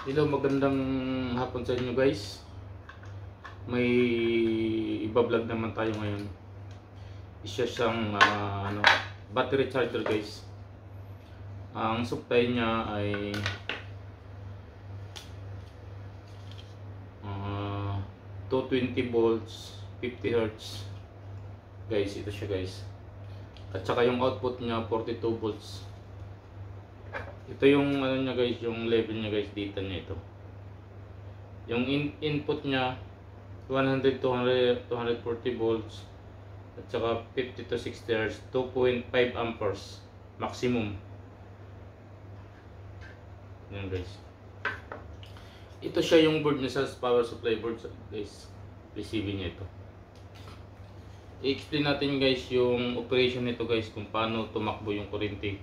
Hello, magandang hapon sa inyo guys. May iba-vlog naman tayo ngayon. Isa siyang battery charger guys. Ang supply niya ay 220 volts, 50 Hz. Guys, ito siya guys. At saka yung output niya 42 volts. Ito yung niya guys, yung level niya guys, data niya ito. Yung input niya 100 to 240 volts at saka 50 to 60 Hz, 2.5 amperes maximum. Yan guys. Ito siya yung board niya sa power supply board guys. PCB niya ito. I-explain natin guys yung operation nito guys, kung paano tumakbo yung kuryente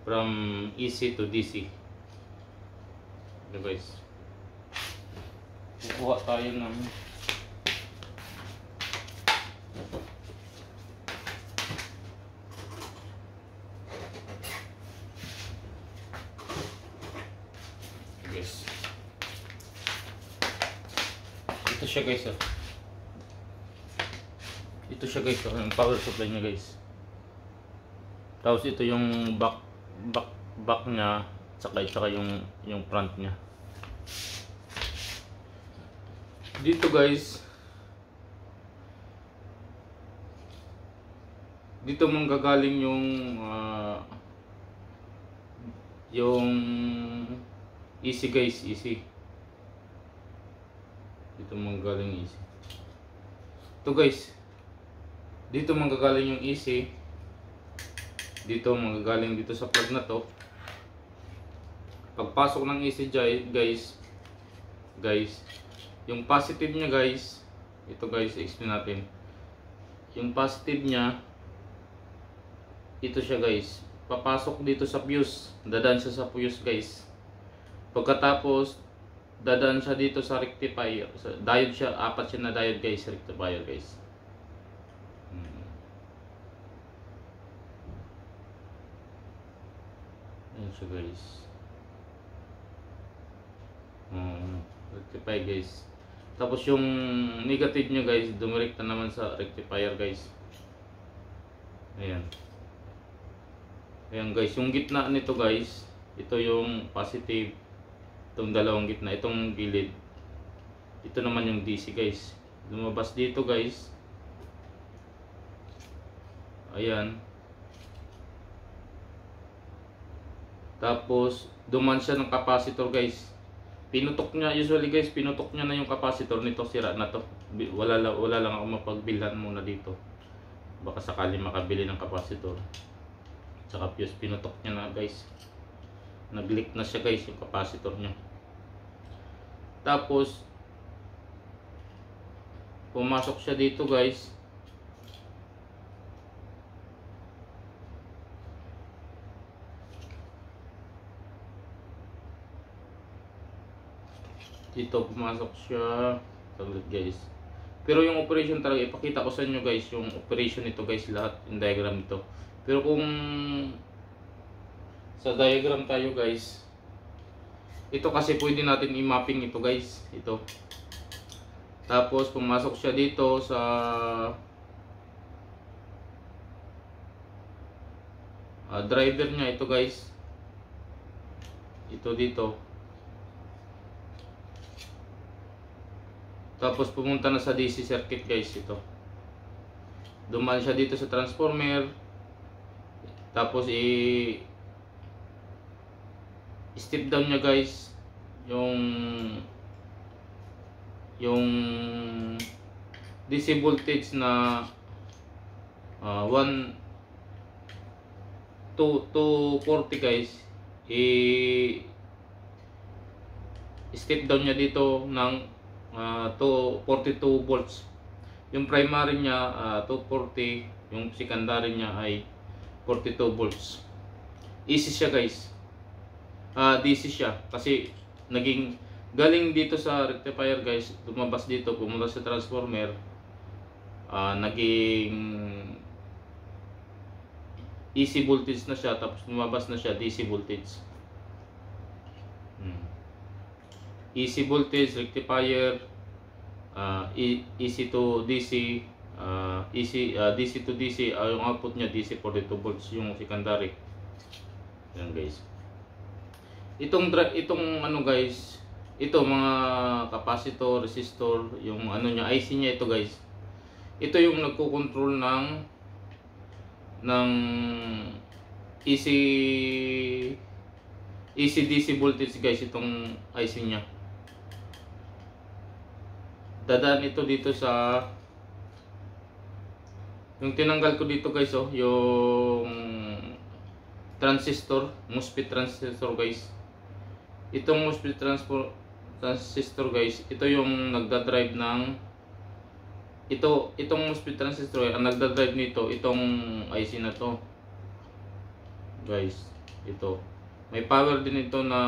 from AC to DC. Ito guys. Kukuha tayo ng guys. Ito siya guys. Ito siya guys, ang power supply niya guys. Tapos ito yung back niya, saka yung front niya. Dito guys, dito manggagaling yung AC guys, AC. Dito manggagaling AC. Ito guys, dito manggagaling yung AC. Dito manggagaling dito sa plug na to. Pagpasok ng AC guys, yung positive niya guys, ito guys, explain natin. Yung positive niya, ito siya guys, papasok dito sa fuse, dadaan siya sa fuse guys. Pagkatapos dadaan siya dito sa rectifier, sa diode siya, apat siya na diode guys, rectifier guys. Ayan siya guys. Rectifier guys. Tapos yung negative nyo guys, dumirekta naman sa rectifier guys. Ayan. Ayan guys, yung gitna nito guys, ito yung positive. Itong dalawang gitna, itong gilid. Ito naman yung DC guys. Lumabas dito guys. Ayan. Tapos duman siya ng capacitor guys. Pinutok niya, usually guys, pinutok niya na yung capacitor nito, sira na to. Wala lang ako mapagbilhan muna dito. Baka sakali makabili ng capacitor. Tsaka fuse, pinutok niya na guys. Nag-leak na siya guys, yung capacitor niya. Tapos pumasok siya dito guys. Dito pumasok siya. Saglit guys. Pero yung operation talaga, ipakita ko sa inyo guys yung operation nito guys, lahat yung diagram nito. Pero kung sa diagram tayo guys, ito kasi pwede natin i-mapping ito guys, ito. Tapos pumasok siya dito sa driver niya, ito guys. Ito dito. Tapos pumunta na sa DC circuit guys, ito. Dumaan siya dito sa transformer. Tapos step down niya guys yung DC voltage na 240 guys. Step down niya dito ng 42 volts. Yung primary niya 240, yung secondary niya ay 42 volts. AC siya guys. DC siya kasi naging galing dito sa rectifier guys, lumabas dito, pumunta sa transformer, naging AC voltage na siya, tapos lumabas na siya DC voltage. AC voltage rectifier, AC to DC, DC to DC, yung output niya DC 42 volts yung secondary. Yan guys. Itong ano guys, ito mga capacitor, resistor, yung ano niya, IC niya ito guys. Ito yung nagko-control ng AC DC voltage guys, itong IC niya. Dadaan ito dito sa yung tinanggal ko dito guys, oh, yung transistor, MOSFET transistor guys. Itong MOSFET transistor guys, ito yung nagda-drive ng itong MOSFET transistor, ang nagda-drive nito, itong IC na to. Guys, ito. May power din ito na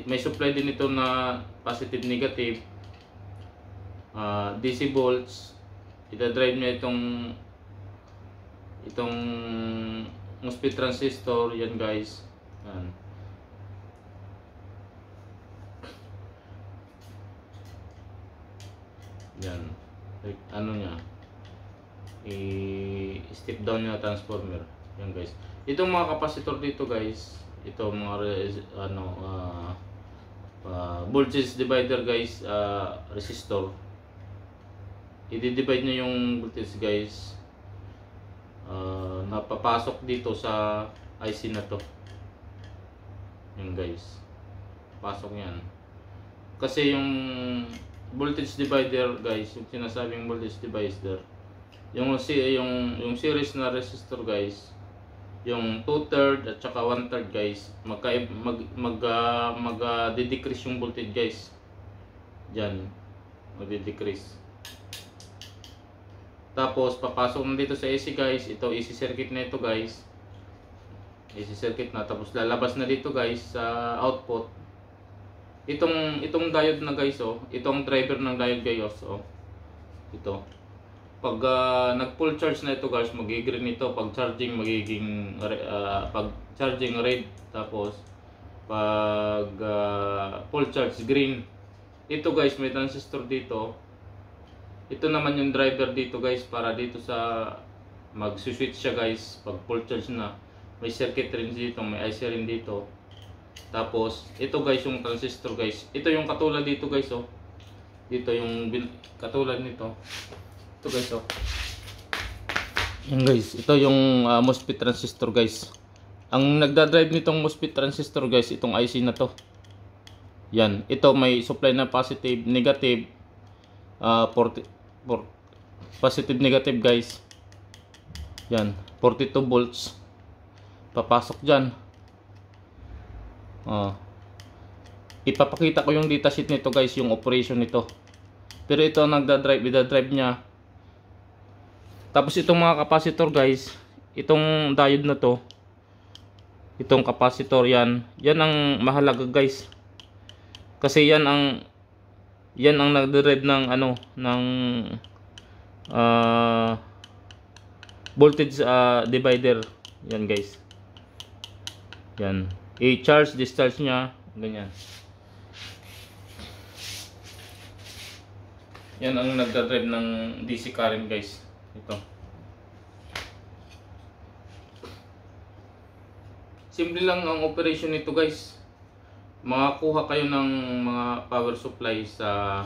may supply din ito na positive negative. DC volts. Ida-drive niya itong MOSFET transistor, yan guys. Yan. Yan. Ano niya? I-step down niya transformer. Yan guys. Itong mga capacitor dito guys, ito mga voltage divider guys, resistor. I-divide niyo yung voltage guys. Napapasok dito sa IC na to. Yan guys. Pasok yan. Kasi yung voltage divider guys, yung sinasabing voltage divider, yung series na resistor guys, yung 2/3 at saka 1/3 guys, mag-decrease yung voltage guys. Diyan, mag-decrease. Tapos papasok na dito sa AC guys, ito AC circuit na ito guys. AC circuit na, tapos lalabas na dito guys sa output. Itong diode na guys, oh, itong driver ng diode guys, oh. Ito. Pag nag-full charge na ito guys, magi-green ito. Pag charging magiging pag charging red, tapos pag full charge green. Ito guys, may transistor dito. Ito naman yung driver dito guys, para dito sa mag-switch siya guys pag full charge na. May circuit rin dito, may IC rin dito. Tapos ito guys yung transistor guys. Ito yung katulad dito guys, oh. Dito yung katulad nito. Ito guys, oh. Yan guys, ito yung MOSFET transistor guys. Ang nagda-drive nitong MOSFET transistor guys, itong IC na to. Yan, ito may supply na positive, negative, positive negative guys. Yan, 42 volts. Papasok dyan. Ipapakita ko yung datasheet nito guys, yung operation nito. Pero ito ang ida-drive niya. Tapos itong mga capacitor guys, itong diode na to, itong capacitor, yan ang mahalaga guys. Kasi yan ang nagde-drive ng ng voltage divider. Yan guys. Yan. I-charge, discharge niya, ganyan. Yan ang nagda-drive ng DC current guys. Ito. Simple lang ang operation nito guys. Makakuha kayo ng mga power supply sa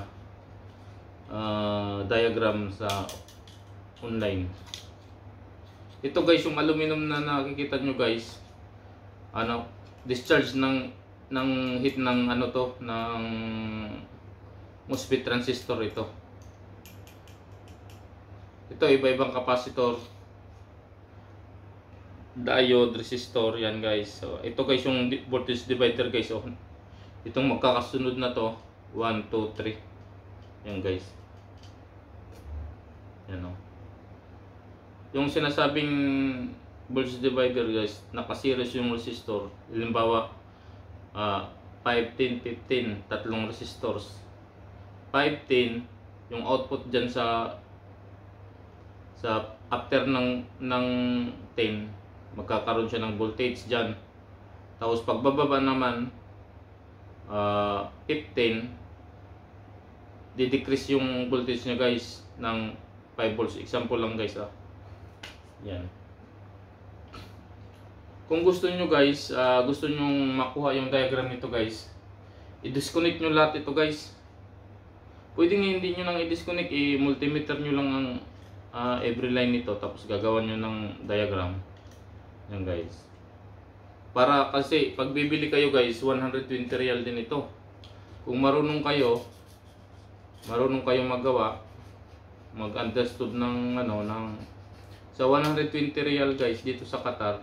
diagram sa online. Ito guys, yung aluminum na nakikita nyo guys, discharge ng heat ng ng MOSFET transistor ito. Ito iba-ibang capacitor, diode, resistor, yan guys. So ito guys yung voltage divider guys, oh. Itong magkakasunod na to, 1 2 3. Yan guys. Yan, oh. Yung sinasabing voltage divider guys, naka-series yung resistor. Halimbawa 5, 10, 15, tatlong resistors. 5, 10, yung output dyan sa after ng 10, magkakaroon siya ng voltage dyan. Tapos pagbababa naman, 15, di-decrease yung voltage niya guys ng 5 volts. Example lang guys yan. Kung gusto nyo guys, gusto nyo makuha yung diagram nito guys, i-disconnect nyo lahat ito guys. Pwede nga hindi nyo nang i-disconnect, i-multimeter nyo lang ang every line nito, tapos gagawan nyo ng diagram. Yan guys. Para kasi pag bibili kayo guys, 120 real din ito. Kung marunong kayo magawa, mag-understood ng sa 120 real guys dito sa Qatar,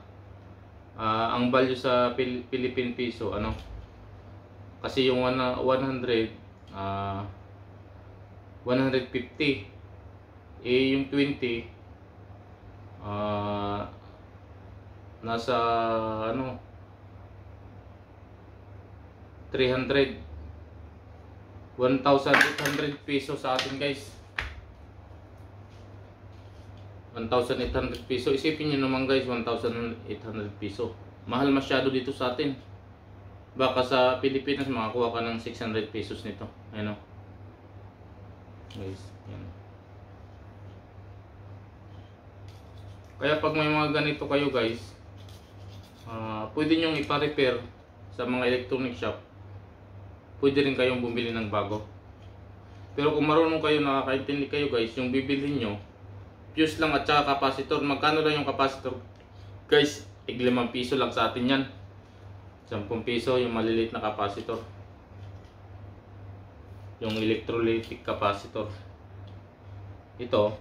ang value sa Philippine peso kasi yung 100 150, yung 20 nasa 300, 1,800 peso sa atin guys. 1,800 peso. Isipin nyo naman guys, 1,800 peso. Mahal masyado dito sa atin. Baka sa Pilipinas makakuha ka ng 600 pesos nito. Ayun guys, yan. Kaya pag may mga ganito kayo guys, pwede nyong ipa-repair sa mga electronic shop. Pwede rin kayong bumili ng bago. Pero kung marunong kayo, nakakaintindi kayo guys, yung bibili nyo, fuse lang at saka capacitor. Magkano lang yung capacitor guys? 5 piso lang sa atin yan. 10 piso yung maliliit na capacitor, yung electrolytic capacitor. Ito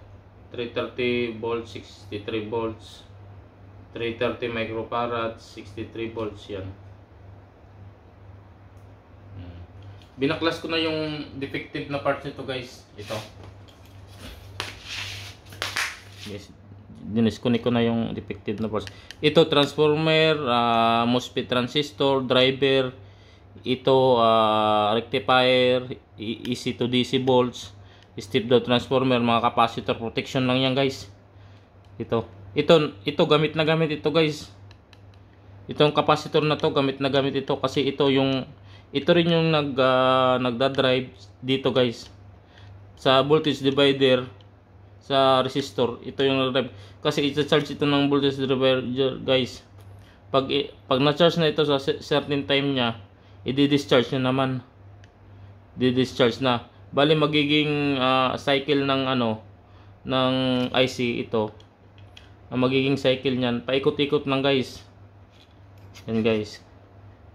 330 volts, 63 volts, 330 microfarad, 63 volts yan. Binaklas ko na yung defective na parts nito guys. Ito. Yes. Dinisconnect ko na yung defective na parts. Ito transformer, MOSFET transistor, driver. Ito rectifier, AC to DC volts, step down transformer, mga capacitor, protection lang yan guys. Ito gamit na gamit ito guys. Itong capacitor na to gamit na gamit ito kasi ito rin yung nagda-drive dito guys sa voltage divider sa resistor. Ito yung nag-drive kasi i-charge ito ng voltage divider guys. Pag na-charge na ito sa certain time nya, i-discharge na naman. Di-discharge na. Bali magiging cycle ng ng IC ito. Ang magiging cycle niyan, paikot-ikot lang guys. Yan guys.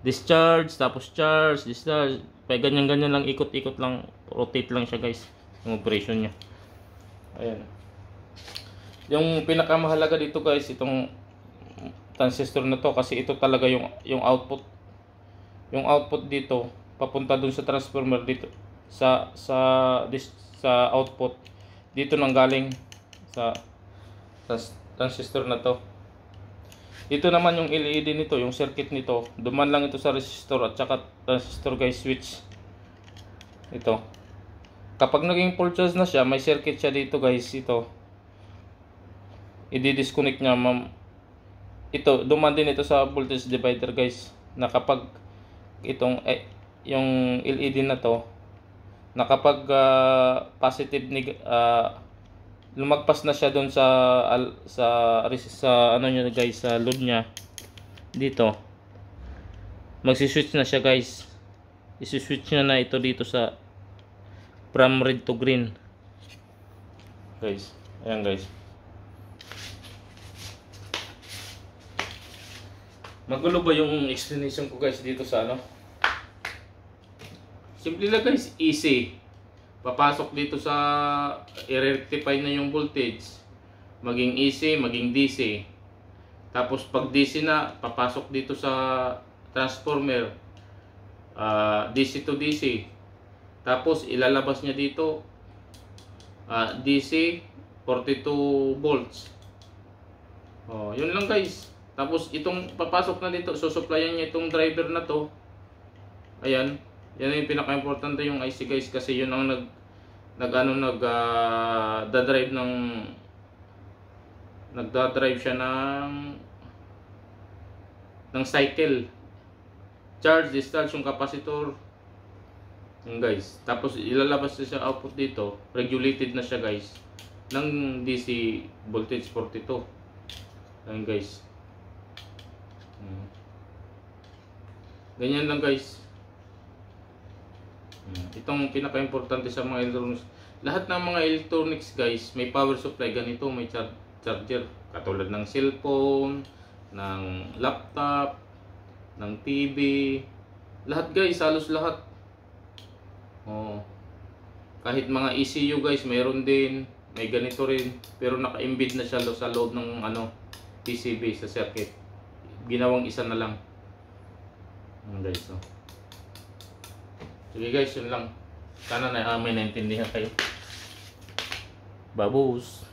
Discharge, tapos charge, discharge. Pa ganyan-ganyan lang, ikot-ikot lang, rotate lang siya guys, yung operation niya. Ayan. Yung pinakamahalaga dito guys, itong transistor na to kasi ito talaga yung output. Yung output dito papunta dun sa transformer dito sa output dito nang galing sa transistor na to. Ito naman yung LED nito, yung circuit nito, duman lang ito sa resistor at saka transistor guys, switch. Ito. Kapag naging full charge na siya, may circuit siya dito guys, ito. I-disconnect niya, ito, duman din ito sa voltage divider guys, na kapag itong yung LED na to, na kapag positive lumagpas na siya doon sa ano niya guys, sa load niya dito, magsi-switch na siya guys. Isi-switch niya na ito dito sa from red to green guys. Ayan guys, magulo ba yung explanation ko guys dito sa simple lang guys, easy. Papasok dito sa i-rectify na yung voltage, maging AC, maging DC. Tapos pag DC na, papasok dito sa transformer, DC to DC. Tapos ilalabas niya dito DC 42 volts. Yun lang guys. Tapos itong papasok na dito, susuplayan niya itong driver na to. Ayan. Yan yung pinaka-importante yung IC guys, kasi yun ang nagda-drive nagda-drive siya ng cycle. charge, discharge yung capacitor. Yung guys. Tapos ilalabas na siya output dito. Regulated na siya guys. Ng DC voltage 42. Ayun guys. Ganyan lang guys. Itong pinaka-importante sa mga electronics. Lahat ng mga electronics guys, may power supply ganito, may charger. Katulad ng cellphone, ng laptop, ng TV. Lahat guys, halos lahat. Kahit mga ECU guys, mayroon din. May ganito rin. Pero naka-embed na siya sa loob ng PCB sa circuit. Ginawang isa na lang. Guys, sige guys, yun lang. Sana may naintindihan kayo. Babos!